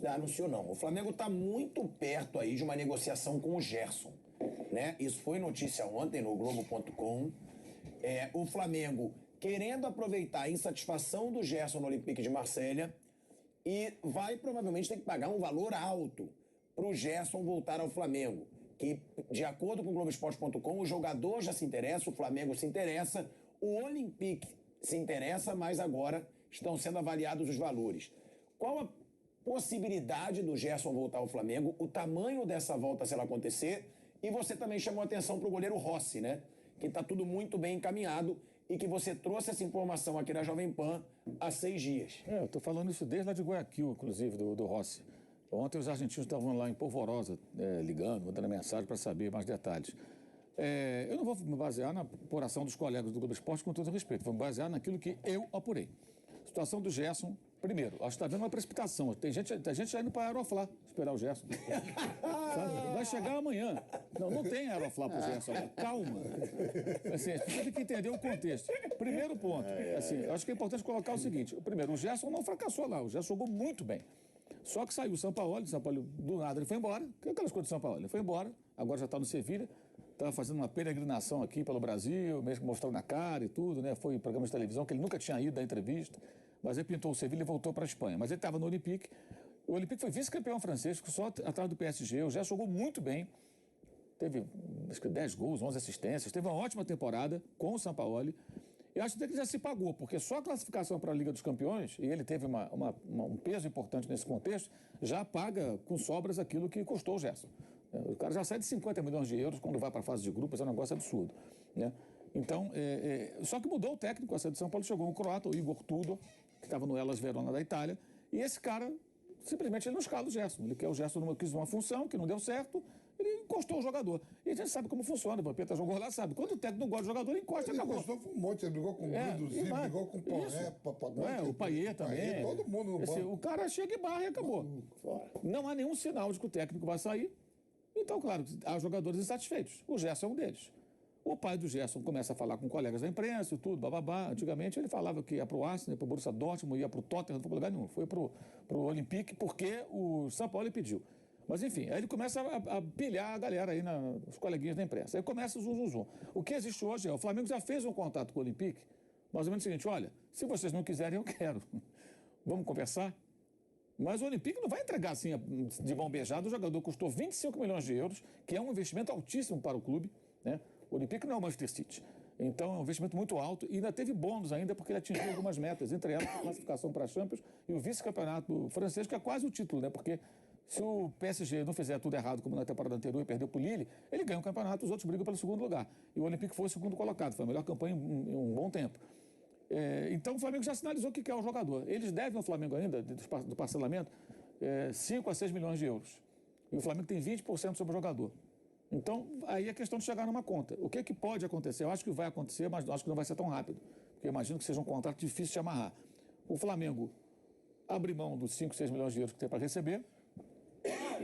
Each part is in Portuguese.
anunciou não. O Flamengo está muito perto aí de uma negociação com o Gerson, né? Isso foi notícia ontem no Globo.com. O Flamengo querendo aproveitar a insatisfação do Gerson no Olympique de Marselha e vai provavelmente ter que pagar um valor alto para o Gerson voltar ao Flamengo. Que, de acordo com o Globoesporte.com, o jogador já se interessa, o Flamengo se interessa, o Olympique se interessa, mas agora estão sendo avaliados os valores. Qual a possibilidade do Gerson voltar ao Flamengo, o tamanho dessa volta se ela acontecer? E você também chamou a atenção para o goleiro Rossi, né? Que está tudo muito bem encaminhado e que você trouxe essa informação aqui na Jovem Pan há 6 dias. Eu estou falando isso desde lá de Guayaquil, inclusive, do Rossi. Ontem os argentinos estavam lá em Polvorosa, ligando, mandando mensagem para saber mais detalhes. Eu não vou me basear na apuração dos colegas do Globo Esporte, com todo respeito. Vou me basear naquilo que eu apurei. Situação do Gerson, primeiro, acho que está vendo uma precipitação. Tem gente já indo para a Aeroflá esperar o Gerson. Vai chegar amanhã. Não tem Aeroflá para o Gerson. Calma. Assim, a gente tem que entender o contexto. Primeiro ponto, assim, acho que é importante colocar o seguinte. Primeiro, o Gerson não fracassou lá. O Gerson jogou muito bem. Só que saiu o Sampaoli do nada ele foi embora, que é aquelas coisas do Sampaoli, ele foi embora, agora já está no Sevilha, está fazendo uma peregrinação aqui pelo Brasil, mesmo mostrando a cara e tudo, né? Foi em programa de televisão que ele nunca tinha ido da entrevista, mas ele pintou o Sevilha e voltou para a Espanha. Mas ele estava no Olympique, o Olympique foi vice-campeão francês, só atrás do PSG, já jogou muito bem, teve acho que 10 gols, 11 assistências, teve uma ótima temporada com o Sampaoli. Eu acho até que já se pagou, porque só a classificação para a Liga dos Campeões, e ele teve um peso importante nesse contexto, já paga com sobras aquilo que custou o Gerson. O cara já sai de 50 milhões de euros quando vai para a fase de grupos, é um negócio absurdo, né? Então, só que mudou o técnico, a de São Paulo chegou um croata, o Igor Tudor, que estava no Hellas Verona da Itália, e esse cara, simplesmente ele não escala o Gerson. Ele quer o Gerson, quis uma função que não deu certo, ele encostou o jogador. E a gente sabe como funciona, o Vampeta jogou lá, sabe. Quando o técnico não gosta do jogador, ele encosta e acabou. Ele encostou um monte, ele brigou com o Guidozinho, brigou com o Porré, Papagaio. O Paier também. Todo mundo no banco. O cara chega e barra e acabou. Não há nenhum sinal de que o técnico vai sair. Então, claro, há jogadores insatisfeitos. O Gerson é um deles. O pai do Gerson começa a falar com colegas da imprensa e tudo, bababá. Antigamente ele falava que ia para o Arsenal, ia para o Borussia Dortmund, ia para o Tottenham, não foi para lugar nenhum. Foi para o Olympique porque o São Paulo pediu. Mas enfim, aí ele começa a pilhar a galera aí, os coleguinhas da imprensa. Aí começa o zum. O que existe hoje o Flamengo já fez um contato com o Olympique, mais ou menos o seguinte: olha, se vocês não quiserem, eu quero. Vamos conversar? Mas o Olympique não vai entregar assim de mão beijada. O jogador custou 25 milhões de euros, que é um investimento altíssimo para o clube, né? O Olympique não é o Manchester City. Então é um investimento muito alto e ainda teve bônus ainda porque ele atingiu algumas metas, entre elas a classificação para a Champions e o vice-campeonato francês, que é quase o título, né? Porque se o PSG não fizer tudo errado como na temporada anterior e perdeu para o Lille, ele ganha o campeonato, os outros brigam pelo segundo lugar. E o Olympique foi o segundo colocado, foi a melhor campanha em um bom tempo. Então o Flamengo já sinalizou que quer o jogador. Eles devem ao Flamengo ainda, do parcelamento, 5 a 6 milhões de euros. E o Flamengo tem 20% sobre o jogador. Então, aí é questão de chegar numa conta. O que pode acontecer? Eu acho que vai acontecer, mas acho que não vai ser tão rápido. Porque eu imagino que seja um contrato difícil de amarrar. O Flamengo abre mão dos 5, 6 milhões de euros que tem para receber,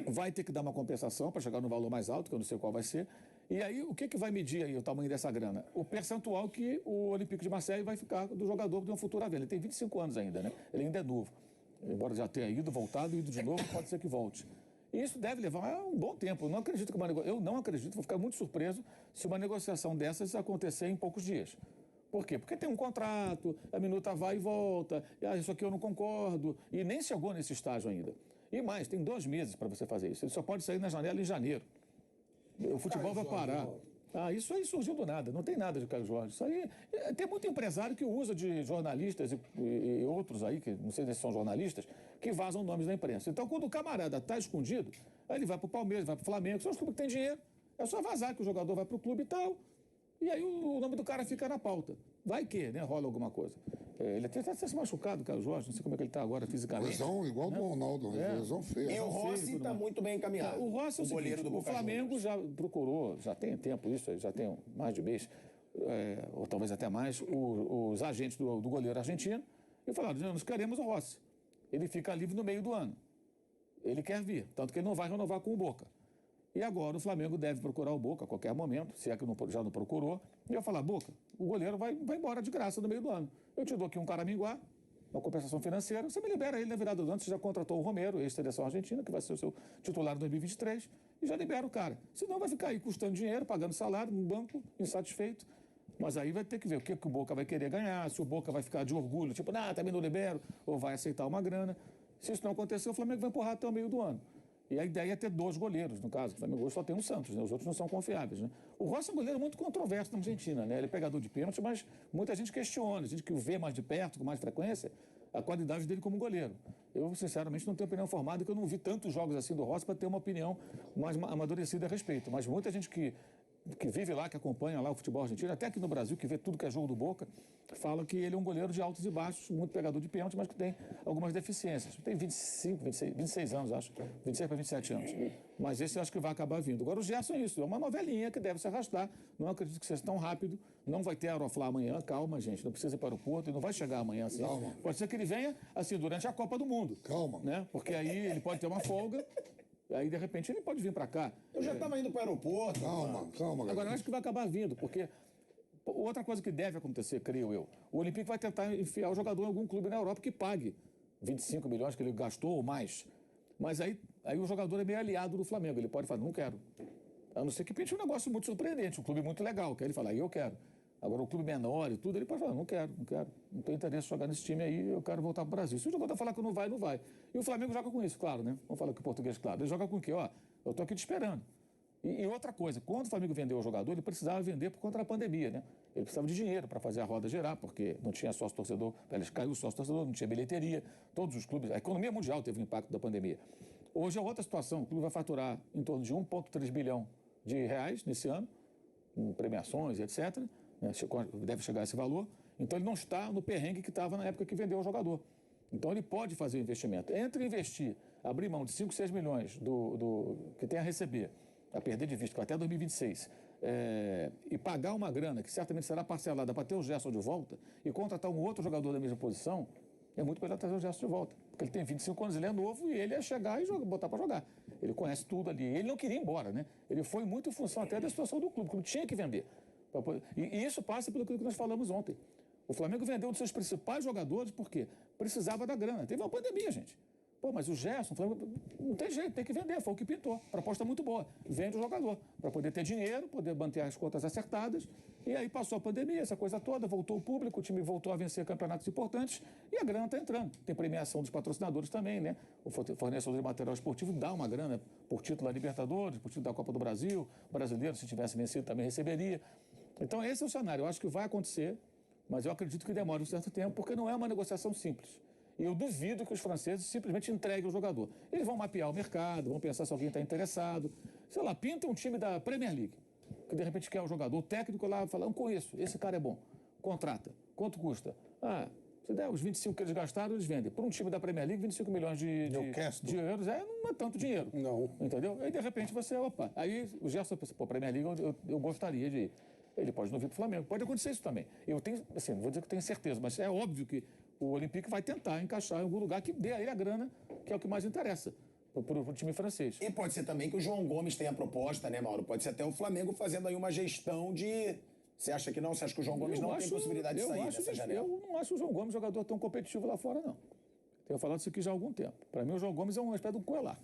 vai ter que dar uma compensação para chegar no valor mais alto, que eu não sei qual vai ser. E aí, o que vai medir aí o tamanho dessa grana? O percentual que o Olympique de Marseille vai ficar do jogador que tem um futuro a ver. Ele tem 25 anos ainda, né? Ele ainda é novo. Embora já tenha ido, voltado, ido de novo, pode ser que volte. E isso deve levar um bom tempo. Eu não acredito, vou ficar muito surpreso se uma negociação dessas acontecer em poucos dias. Por quê? Porque tem um contrato, a minuta vai e volta, isso aqui eu não concordo, e nem chegou nesse estágio ainda. E mais, tem 2 meses para você fazer isso. Ele só pode sair na janela em janeiro. O futebol vai parar. Isso aí surgiu do nada, não tem nada de Caio Jorge. Isso aí, tem muito empresário que usa de jornalistas e outros aí, que não sei se são jornalistas, que vazam nomes da imprensa. Então, quando o camarada está escondido, aí ele vai para o Palmeiras, vai para o Flamengo, são os clubes que têm dinheiro, é só vazar que o jogador vai para o clube e tal, e aí o nome do cara fica na pauta. Vai que, né, rola alguma coisa. Ele até está se machucado, Caio Jorge, não sei como é que ele está agora fisicamente. Lesão igual do Ronaldo, lesão feia. E o Rossi está muito bem encaminhado. O Rossi é o goleiro do Flamengo já procurou, já tem tempo isso, já tem mais de mês, ou talvez até mais, os agentes do goleiro argentino, e falaram: nós queremos o Rossi. Ele fica livre no meio do ano. Ele quer vir, tanto que ele não vai renovar com o Boca. E agora o Flamengo deve procurar o Boca a qualquer momento, se é que já não procurou. E eu falar: Boca, o goleiro vai embora de graça no meio do ano. Eu te dou aqui um Caraminguá, uma compensação financeira, você me libera ele na virada do ano, você já contratou o Romero, ex-seleção argentina, que vai ser o seu titular em 2023, e já libera o cara. Senão vai ficar aí custando dinheiro, pagando salário no banco, insatisfeito. Mas aí vai ter que ver o que o Boca vai querer ganhar, se o Boca vai ficar de orgulho, tipo, também não libero, ou vai aceitar uma grana. Se isso não acontecer, o Flamengo vai empurrar até o meio do ano. E a ideia é ter 2 goleiros, no caso. O Flamengo hoje só tem um Santos, né? Os outros não são confiáveis, né? O Rossi é um goleiro muito controverso na Argentina, né? Ele é pegador de pênalti, mas muita gente questiona, a gente que o vê mais de perto, com mais frequência, a qualidade dele como goleiro. Eu, sinceramente, não tenho opinião formada, porque eu não vi tantos jogos assim do Rossi para ter uma opinião mais amadurecida a respeito. Mas muita gente que vive lá, que acompanha lá o futebol argentino, até aqui no Brasil, que vê tudo que é jogo do Boca, fala que ele é um goleiro de altos e baixos, muito pegador de pênalti, mas que tem algumas deficiências. Tem 26 anos, acho, 26 para 27 anos. Mas esse eu acho que vai acabar vindo. Agora o Gerson é isso, é uma novelinha que deve se arrastar, não acredito que seja tão rápido, não vai ter Aeroflá amanhã, calma, gente, não precisa ir para o aeroporto, e não vai chegar amanhã assim. Calma. Pode ser que ele venha, assim, durante a Copa do Mundo. Calma. Né? Porque aí ele pode ter uma folga, aí, de repente, ele pode vir para cá. Eu já estava indo para o aeroporto. Calma, Agora, eu acho que vai acabar vindo, porque outra coisa que deve acontecer, creio eu, o Olympique vai tentar enfiar o jogador em algum clube na Europa que pague 25 milhões que ele gastou ou mais. Mas aí o jogador é meio aliado do Flamengo. Ele pode falar, não quero. A não ser que pinte um negócio muito surpreendente, um clube muito legal, que aí ele fala, aí eu quero. Agora, o clube menor e tudo, ele pode falar, não quero. Não tenho interesse em jogar nesse time aí, eu quero voltar para o Brasil. Se o jogador falar que não vai, não vai. E o Flamengo joga com isso, claro, né? Vamos falar que o português, claro. Ele joga com o quê? Eu estou aqui te esperando. E outra coisa, quando o Flamengo vendeu o jogador, ele precisava vender por conta da pandemia, né? Ele precisava de dinheiro para fazer a roda girar, porque não tinha sócio-torcedor, caiu o sócio-torcedor, não tinha bilheteria, todos os clubes, a economia mundial teve um impacto da pandemia. Hoje é outra situação, o clube vai faturar em torno de 1,3 bilhão de reais nesse ano, com premiações e etc., né? Deve chegar a esse valor, então ele não está no perrengue que estava na época que vendeu o jogador. Então ele pode fazer o investimento. Entre investir, abrir mão de 5, 6 milhões do que tem a receber, a perder de vista até 2026, e pagar uma grana que certamente será parcelada para ter o Gerson de volta e contratar um outro jogador da mesma posição, é muito melhor trazer o Gerson de volta. Porque ele tem 25 anos, ele é novo e ele ia chegar e botar para jogar. Ele conhece tudo ali. Ele não queria ir embora, né? Ele foi muito em função até da situação do clube. O clube tinha que vender. E isso passa pelo que nós falamos ontem. O Flamengo vendeu um dos seus principais jogadores porque precisava da grana. Teve uma pandemia, gente. Mas o Gerson, não tem jeito, tem que vender, foi o que pintou. Proposta muito boa. Vende o jogador, para poder ter dinheiro, poder manter as contas acertadas. E aí passou a pandemia, essa coisa toda, voltou o público, o time voltou a vencer campeonatos importantes e a grana está entrando. Tem premiação dos patrocinadores também, né? O fornecedor de material esportivo dá uma grana por título da Libertadores, por título da Copa do Brasil. O brasileiro, se tivesse vencido, também receberia. Então esse é o cenário. Eu acho que vai acontecer, mas eu acredito que demora um certo tempo, porque não é uma negociação simples. E eu duvido que os franceses simplesmente entreguem o jogador. Eles vão mapear o mercado, vão pensar se alguém está interessado. Sei lá, pinta um time da Premier League, que de repente quer o jogador. O técnico lá fala, não conheço, esse cara é bom. Contrata. Quanto custa? Se der os 25 que eles gastaram, eles vendem. Por um time da Premier League, 25 milhões de euros não é tanto dinheiro. Não. Entendeu? Aí, de repente, Aí o Gerson pensa, Premier League eu gostaria de ir. Ele pode não vir para o Flamengo. Pode acontecer isso também. Eu tenho, assim, não vou dizer que tenho certeza, mas é óbvio que o Olympique vai tentar encaixar em algum lugar que dê a ele a grana, que é o que mais interessa para o time francês. E pode ser também que o João Gomes tenha proposta, né, Mauro? Pode ser até o Flamengo fazendo aí uma gestão de... Você acha que não? Você acha que o João Gomes não tem possibilidade de sair dessa janela? Eu não acho o João Gomes jogador tão competitivo lá fora, não. Tenho falado isso aqui já há algum tempo. Para mim, o João Gomes é uma espécie de um coelar.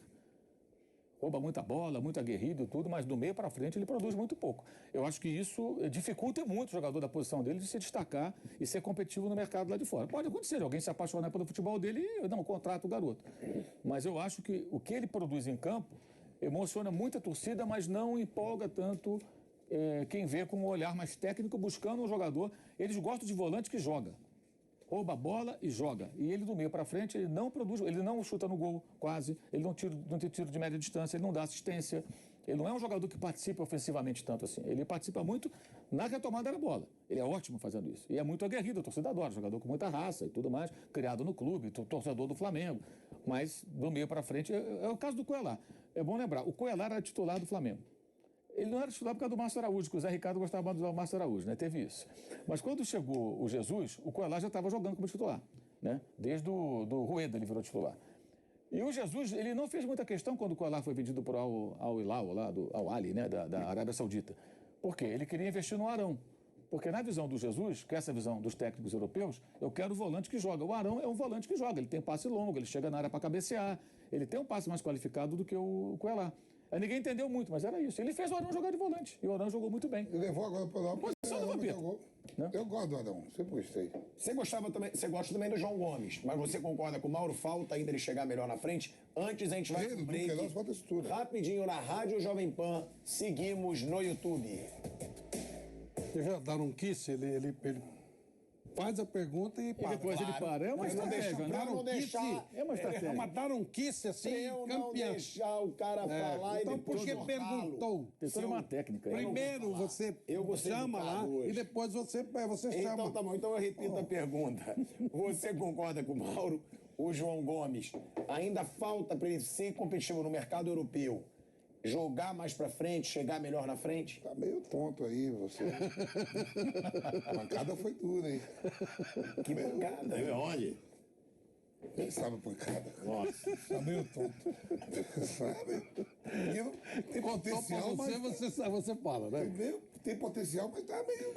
Rouba muita bola, muito aguerrido e tudo, mas do meio para frente ele produz muito pouco. Eu acho que isso dificulta muito o jogador da posição dele de se destacar e ser competitivo no mercado lá de fora. Pode acontecer, alguém se apaixonar pelo futebol dele e não contrata o garoto. Mas eu acho que o que ele produz em campo emociona muito a torcida, mas não empolga tanto quem vê com um olhar mais técnico buscando um jogador. Eles gostam de volante que joga. Rouba a bola e joga. E ele do meio para frente, ele não produz, ele não chuta no gol, quase, ele não tem tiro de média distância, ele não dá assistência. Ele não é um jogador que participa ofensivamente tanto assim. Ele participa muito na retomada da bola. Ele é ótimo fazendo isso. E é muito aguerrido, a torcida adora, jogador com muita raça e tudo mais, criado no clube, torcedor do Flamengo. Mas do meio para frente, é o caso do Coelar. É bom lembrar, o Coelar era titular do Flamengo. Ele não era titular por causa do Márcio Araújo, que o Zé Ricardo gostava mais do Márcio Araújo, né? Teve isso. Mas quando chegou o Jesus, o Coelar já estava jogando como titular, né? Desde do Rueda ele virou titular. E o Jesus, ele não fez muita questão quando o Coelar foi vendido para o Al Hilal, lá do Al Ali, né? Da Arábia Saudita. Por quê? Ele queria investir no Arão. Porque na visão do Jesus, que é essa visão dos técnicos europeus, eu quero o volante que joga. O Arão é um volante que joga, ele tem passe longo, ele chega na área para cabecear, ele tem um passe mais qualificado do que o Coelá. Aí ninguém entendeu muito, mas era isso. Ele fez o Arão jogar de volante, e o Arão jogou muito bem. Ele levou agora para lá. Posição do Vampeta. Eu gosto do Arão, sempre gostei. Você gosta também do João Gomes, mas você concorda com o Mauro? Falta ainda ele chegar melhor na frente? Antes a gente vai pro break. Falta isso tudo. Rapidinho na Rádio Jovem Pan, seguimos no YouTube. Já dar um kiss, ele faz a pergunta e para. E depois ele para. É uma estratégia, né? Não deixar, É uma estratégia. Mas dar um kiss assim, eu não campeão. deixar o cara falar Então, e depois porque cortá-lo. perguntou. Tem toda uma técnica. Primeiro você Eu vou ser chama lá educado hoje. e depois você Então chama. tá bom, então eu repito a pergunta. Você concorda com o Mauro? O João Gomes ainda falta para ele ser competitivo no mercado europeu, jogar mais pra frente, chegar melhor na frente? Tá meio tonto aí, você. A pancada foi dura, hein? Que pancada. Olha, Quem sabe a pancada? nossa. Tá meio tonto. Sabe? Menino tem Contou pra potencial, mas. você fala, né? Tem potencial, mas tá meio.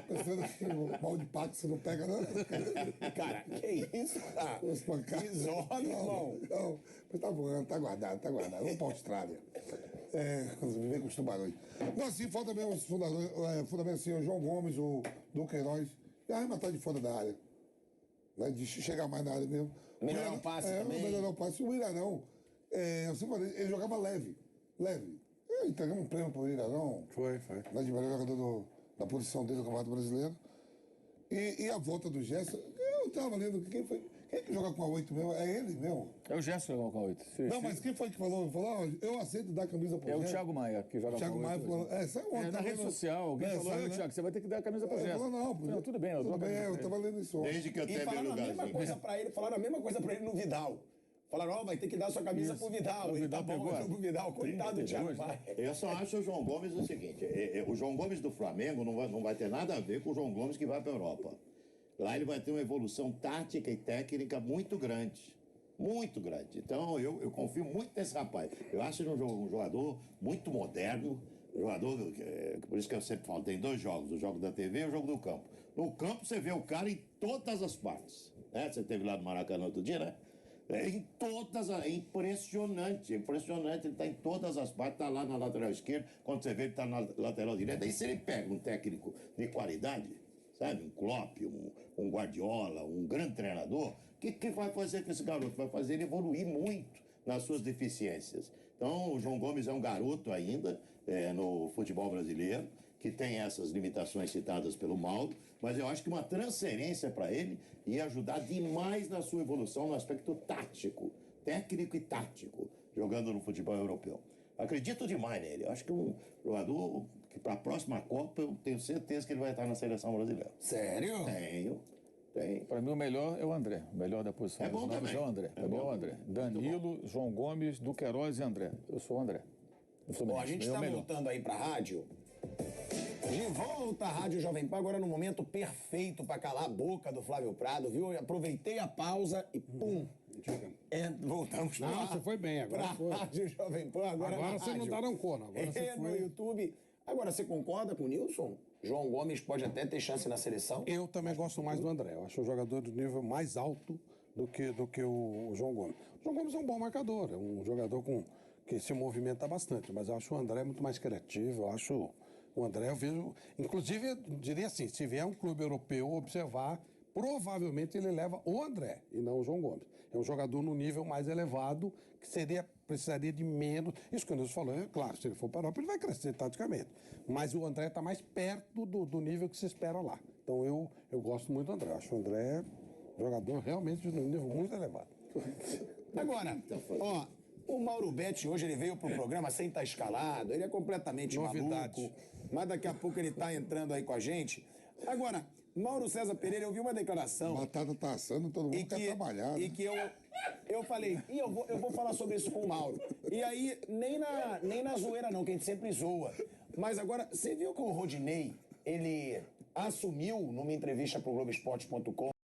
Pensando que o mal de pato você não pega, não. Cara, que isso? Ah, As pancadas. que zona, irmão. Não, mas tá bom, tá guardado, tá guardado. Vamos pra Austrália. Viver com os tubarões. Não, assim, falta mesmo os fundamentos, assim, o João Gomes, o Duqueiroz, e arrematar de fora da área. Né, de chegar mais na área mesmo. Melhorar o passe também. Melhorar o passe. O Ilharão, você falou, ele jogava leve. Entregamos um prêmio pro Ilharão. Foi. Né, de melhor jogador da posição dele no Campeonato Brasileiro. E a volta do Gerson, eu tava lendo, quem é que joga com a 8 mesmo? É ele mesmo? É o Gerson com a 8. Não, mas quem foi que falou? Falou, eu aceito dar a camisa pro É o Gerson. Thiago Maia, que joga Thiago com a Maia 8. falou, saiu ontem. Na rede social, alguém falou, saiu, né? Thiago, você vai ter que dar a camisa pro Ele Gerson. falou, não, Tudo bem, eu dou tudo a bem, camisa eu pra tava lendo isso ontem. Desde que eu E tenho meu falaram a mesma lugarzinho. coisa pra ele, falaram a mesma coisa pra ele no Vidal. Falaram, vai ter que dar sua camisa pro Vidal. O Ele Vidal tá bom, pegou. pro Vidal. Coitado do Thiago Maia. Eu só acho o João Gomes o seguinte: o João Gomes do Flamengo não vai ter nada a ver com o João Gomes que vai para a Europa. Lá ele vai ter uma evolução tática e técnica muito grande. Muito grande. Então eu confio muito nesse rapaz. Eu acho ele um jogador muito moderno. Jogador, por isso que eu sempre falo, tem dois jogos: o jogo da TV e o jogo do campo. No campo você vê o cara em todas as partes. Né? Você esteve lá no Maracanã outro dia, né? Em todas, é impressionante, ele está em todas as partes, está lá na lateral esquerda, quando você vê ele está na lateral direita, e se ele pega um técnico de qualidade, sabe, um Klopp, um Guardiola, um grande treinador, o que vai fazer com esse garoto? Vai fazer ele evoluir muito nas suas deficiências. Então, o João Gomes é um garoto ainda no futebol brasileiro, que tem essas limitações citadas pelo Mauro, mas eu acho que uma transferência para ele ia ajudar demais na sua evolução no aspecto tático, técnico e tático, jogando no futebol europeu. Acredito demais nele. Eu acho que um jogador que para a próxima Copa eu tenho certeza que ele vai estar na seleção brasileira. Sério? Tenho. Para mim o melhor é o André. O melhor da posição É bom dos nomes também. é o André. É bom. o André. Danilo, João Gomes, Duqueiroz e André. Eu sou o André. Bom, a gente é o está melhor. voltando aí pra rádio. De volta à Rádio Jovem Pan, agora no momento perfeito para calar a boca do Flávio Prado, viu? Eu aproveitei a pausa e pum! Voltamos pra Não, você foi bem, agora pra foi. Rádio Jovem Pan, agora Agora na você não rádio. tá no corno, agora você no foi. YouTube. Agora, você concorda com o Nilson? João Gomes pode até ter chance na seleção? Eu também gosto mais do André. Eu acho o jogador do nível mais alto do que o João Gomes. O João Gomes é um bom marcador, é um jogador que se movimenta bastante, mas eu acho o André muito mais criativo. Eu acho o André, eu vejo. Inclusive, eu diria assim: se vier um clube europeu observar, provavelmente ele leva o André e não o João Gomes. É um jogador no nível mais elevado, que precisaria de menos. Isso que o Nilson falou, é claro, se ele for para a Europa, ele vai crescer taticamente. Mas o André está mais perto do nível que se espera lá. Então eu gosto muito do André. Eu acho o André um jogador realmente de um nível muito elevado. Agora, ó, o Mauro Betti hoje ele veio pro programa sem estar escalado, ele é completamente Novidade. maluco, mas daqui a pouco ele tá entrando aí com a gente. Agora, Mauro César Pereira, eu vi uma declaração Batata tá assando, todo mundo quer trabalhar. e Né? que eu falei, eu vou falar sobre isso com o Mauro. E aí, nem na zoeira não, que a gente sempre zoa. Mas agora, você viu que o Rodinei, ele assumiu numa entrevista pro Globoesporte.com